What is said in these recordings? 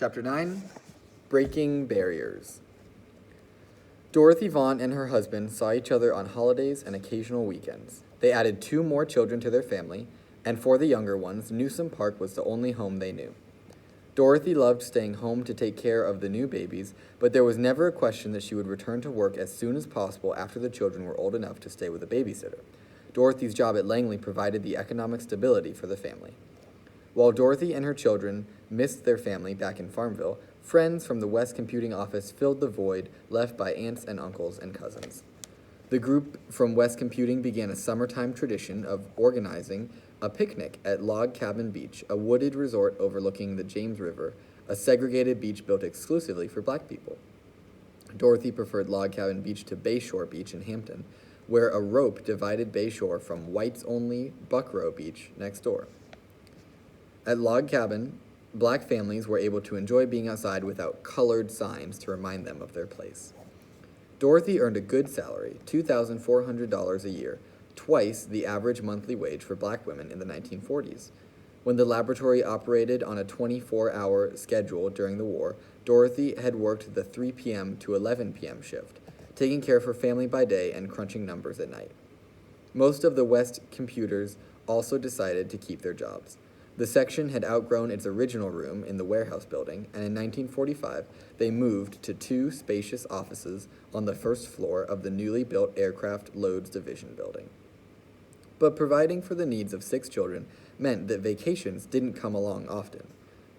Chapter 9 Breaking Barriers. Dorothy Vaughan and her husband saw each other on holidays and occasional weekends. They added 2 more children to their family, and for the younger ones, Newsom Park was the only home they knew. Dorothy loved staying home to take care of the new babies, but there was never a question that she would return to work as soon as possible after the children were old enough to stay with a babysitter. Dorothy's job at Langley provided the economic stability for the family. While Dorothy and her children missed their family back in Farmville, friends from the West Computing office filled the void left by aunts and uncles and cousins. The group from West Computing began a summertime tradition of organizing a picnic at Log Cabin Beach, a wooded resort overlooking the James River, a segregated beach built exclusively for black people. Dorothy preferred Log Cabin Beach to Bayshore Beach in Hampton, where a rope divided Bayshore from whites-only Buckrow Beach next door. At Log Cabin, black families were able to enjoy being outside without colored signs to remind them of their place. Dorothy earned a good salary, $2,400 a year, twice the average monthly wage for black women in the 1940s. When the laboratory operated on a 24-hour schedule during the war, Dorothy had worked the 3 p.m. to 11 p.m. shift, taking care of her family by day and crunching numbers at night. Most of the West computers also decided to keep their jobs. The section had outgrown its original room in the warehouse building, and in 1945, they moved to 2 spacious offices on the first floor of the newly built Aircraft Loads Division building. But providing for the needs of 6 children meant that vacations didn't come along often.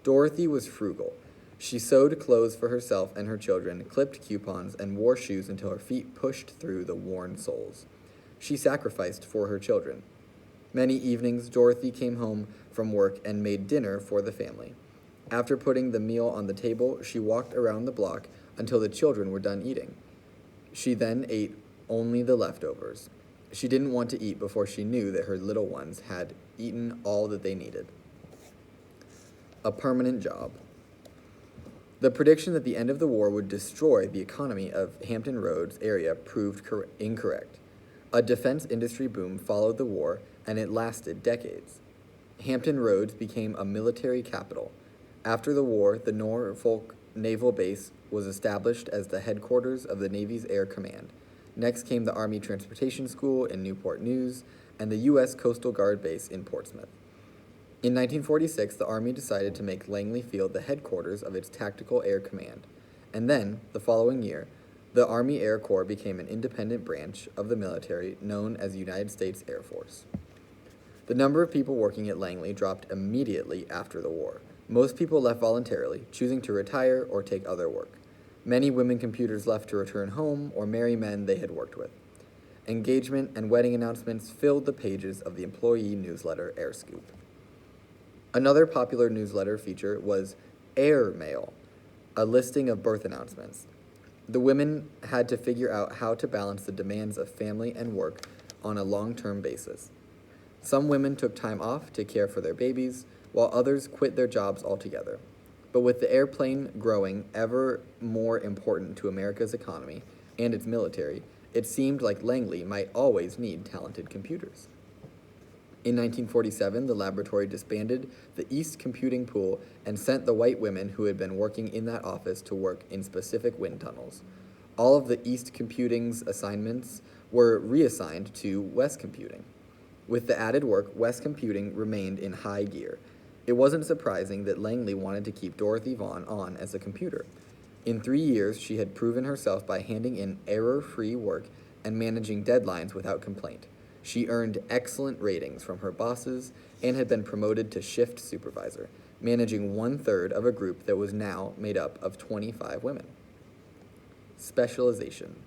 Dorothy was frugal. She sewed clothes for herself and her children, clipped coupons, and wore shoes until her feet pushed through the worn soles. She sacrificed for her children. Many evenings, Dorothy came home from work and made dinner for the family. After putting the meal on the table, she walked around the block until the children were done eating. She then ate only the leftovers. She didn't want to eat before she knew that her little ones had eaten all that they needed. A permanent job. The prediction that the end of the war would destroy the economy of Hampton Roads area proved incorrect. A defense industry boom followed the war, and it lasted decades. Hampton Roads became a military capital. After the war, the Norfolk Naval Base was established as the headquarters of the Navy's Air Command. Next came the Army Transportation School in Newport News and the U.S. Coastal Guard Base in Portsmouth. In 1946, the Army decided to make Langley Field the headquarters of its Tactical Air Command, and then, the following year, the Army Air Corps became an independent branch of the military known as United States Air Force. The number of people working at Langley dropped immediately after the war. Most people left voluntarily, choosing to retire or take other work. Many women computers left to return home or marry men they had worked with. Engagement and wedding announcements filled the pages of the employee newsletter AirScoop. Another popular newsletter feature was Air Mail, a listing of birth announcements. The women had to figure out how to balance the demands of family and work on a long-term basis. Some women took time off to care for their babies, while others quit their jobs altogether. But with the airplane growing ever more important to America's economy and its military, it seemed like Langley might always need talented computers. In 1947, the laboratory disbanded the East Computing Pool and sent the white women who had been working in that office to work in specific wind tunnels. All of the East Computing's assignments were reassigned to West Computing. With the added work, West Computing remained in high gear. It wasn't surprising that Langley wanted to keep Dorothy Vaughan on as a computer. In 3 years, she had proven herself by handing in error-free work and managing deadlines without complaint. She earned excellent ratings from her bosses and had been promoted to shift supervisor, managing 1/3 of a group that was now made up of 25 women. Specialization.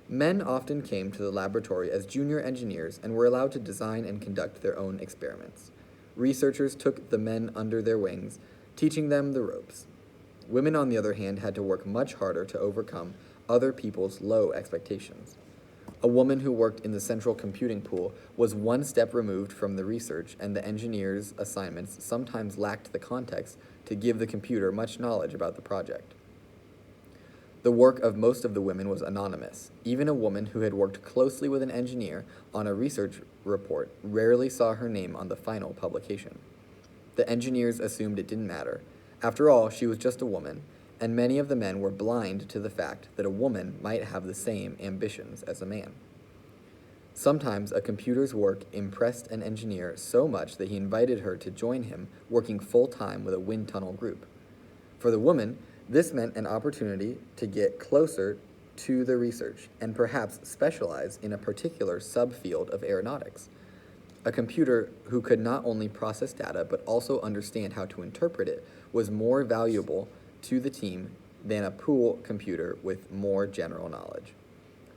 Men often came to the laboratory as junior engineers and were allowed to design and conduct their own experiments. Researchers took the men under their wings, teaching them the ropes. Women, on the other hand, had to work much harder to overcome other people's low expectations. A woman who worked in the central computing pool was one step removed from the research, and the engineers' assignments sometimes lacked the context to give the computer much knowledge about the project. The work of most of the women was anonymous. Even a woman who had worked closely with an engineer on a research report rarely saw her name on the final publication. The engineers assumed it didn't matter. After all, she was just a woman, and many of the men were blind to the fact that a woman might have the same ambitions as a man. Sometimes a computer's work impressed an engineer so much that he invited her to join him working full-time with a wind tunnel group. For the woman, this meant an opportunity to get closer to the research and perhaps specialize in a particular subfield of aeronautics. A computer who could not only process data but also understand how to interpret it was more valuable to the team than a pool computer with more general knowledge.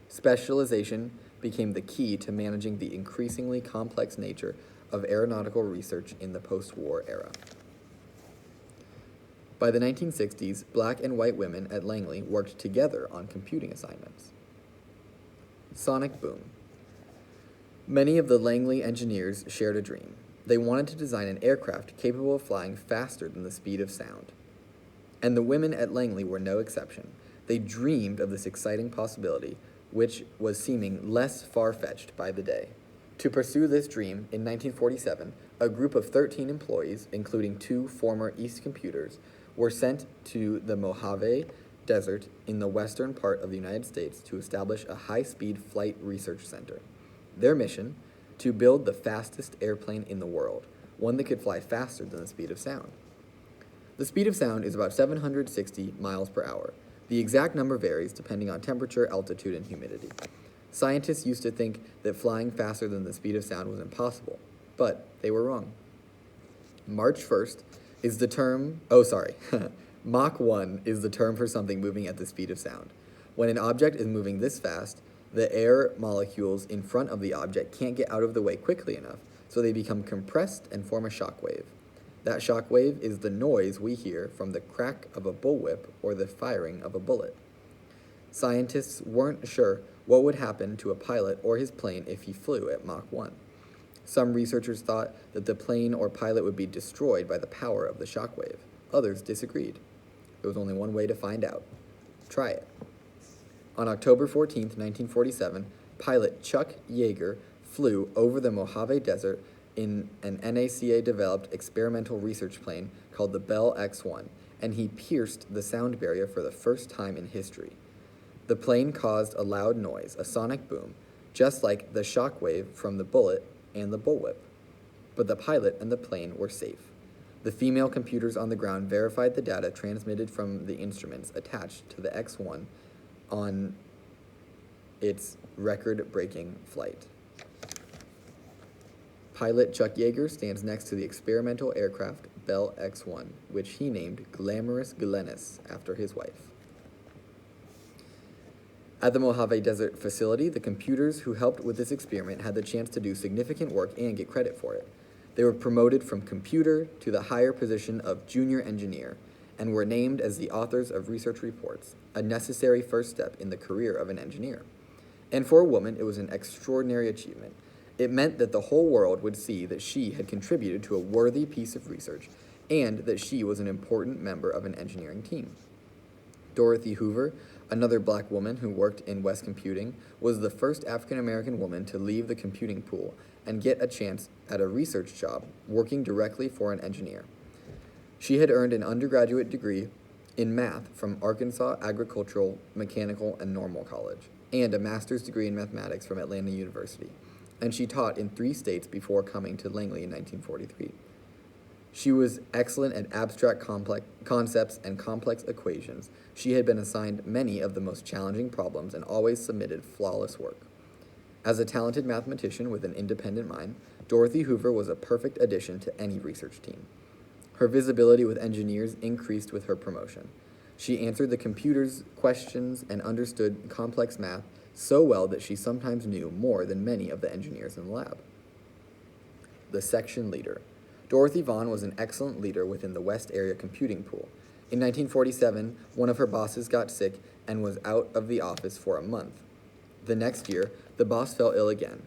Specialization became the key to managing the increasingly complex nature of aeronautical research in the post-war era. By the 1960s, black and white women at Langley worked together on computing assignments. Sonic boom. Many of the Langley engineers shared a dream. They wanted to design an aircraft capable of flying faster than the speed of sound. And the women at Langley were no exception. They dreamed of this exciting possibility, which was seeming less far-fetched by the day. To pursue this dream, in 1947, a group of 13 employees, including 2 former East computers, were sent to the Mojave Desert in the western part of the United States to establish a high-speed flight research center. Their mission, to build the fastest airplane in the world, one that could fly faster than the speed of sound. The speed of sound is about 760 miles per hour. The exact number varies depending on temperature, altitude, and humidity. Scientists used to think that flying faster than the speed of sound was impossible, but they were wrong. Mach 1 is the term for something moving at the speed of sound. When an object is moving this fast, the air molecules in front of the object can't get out of the way quickly enough, so they become compressed and form a shock wave. That shock wave is the noise we hear from the crack of a bullwhip or the firing of a bullet. Scientists weren't sure what would happen to a pilot or his plane if he flew at Mach 1. Some researchers thought that the plane or pilot would be destroyed by the power of the shock wave. Others disagreed. There was only one way to find out. Try it. On October 14, 1947, pilot Chuck Yeager flew over the Mojave Desert in an NACA-developed experimental research plane called the Bell X-1, and he pierced the sound barrier for the first time in history. The plane caused a loud noise, a sonic boom, just like the shock wave from the bullet and the bullwhip. But the pilot and the plane were safe. The female computers on the ground verified the data transmitted from the instruments attached to the X-1 on its record-breaking flight. Pilot Chuck Yeager stands next to the experimental aircraft Bell X-1, which he named Glamorous Glennis after his wife. At the Mojave Desert facility, the computers who helped with this experiment had the chance to do significant work and get credit for it. They were promoted from computer to the higher position of junior engineer and were named as the authors of research reports, a necessary first step in the career of an engineer. And for a woman, it was an extraordinary achievement. It meant that the whole world would see that she had contributed to a worthy piece of research and that she was an important member of an engineering team. Dorothy Hoover, another black woman who worked in West Computing, was the first African-American woman to leave the computing pool and get a chance at a research job working directly for an engineer. She had earned an undergraduate degree in math from Arkansas Agricultural, Mechanical, and Normal College, and a master's degree in mathematics from Atlanta University, and she taught in 3 states before coming to Langley in 1943. She was excellent at abstract concepts and complex equations. She had been assigned many of the most challenging problems and always submitted flawless work. As a talented mathematician with an independent mind, Dorothy Hoover was a perfect addition to any research team. Her visibility with engineers increased with her promotion. She answered the computer's questions and understood complex math so well that she sometimes knew more than many of the engineers in the lab. The section leader. Dorothy Vaughan was an excellent leader within the West Area computing pool. In 1947, one of her bosses got sick and was out of the office for a month. The next year, the boss fell ill again.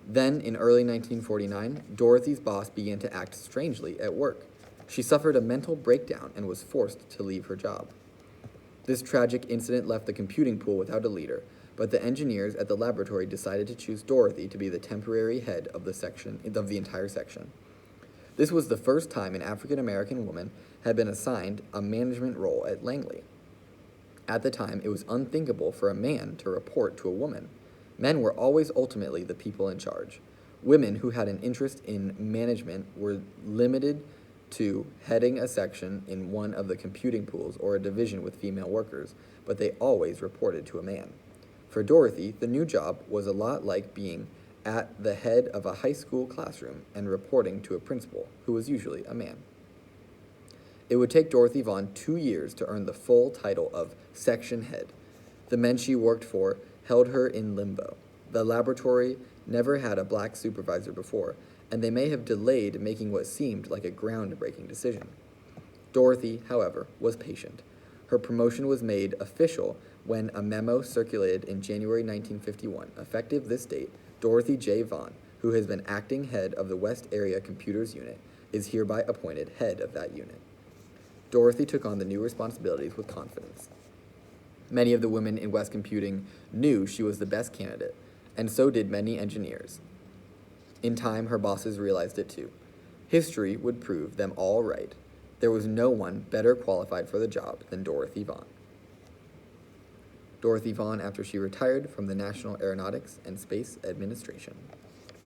Then, in early 1949, Dorothy's boss began to act strangely at work. She suffered a mental breakdown and was forced to leave her job. This tragic incident left the computing pool without a leader, but the engineers at the laboratory decided to choose Dorothy to be the temporary head of the entire section. This was the first time an African American woman had been assigned a management role at Langley. At the time, it was unthinkable for a man to report to a woman. Men were always ultimately the people in charge. Women who had an interest in management were limited to heading a section in one of the computing pools or a division with female workers, but they always reported to a man. For Dorothy, the new job was a lot like being at the head of a high school classroom and reporting to a principal, who was usually a man. It would take Dorothy Vaughan 2 years to earn the full title of section head. The men she worked for held her in limbo. The laboratory never had a black supervisor before, and they may have delayed making what seemed like a groundbreaking decision. Dorothy, however, was patient. Her promotion was made official when a memo circulated in January 1951. Effective this date, Dorothy J. Vaughan, who has been acting head of the West Area Computers Unit, is hereby appointed head of that unit. Dorothy took on the new responsibilities with confidence. Many of the women in West Computing knew she was the best candidate, and so did many engineers. In time, her bosses realized it too. History would prove them all right. There was no one better qualified for the job than Dorothy Vaughan. Dorothy Vaughan after she retired from the National Aeronautics and Space Administration.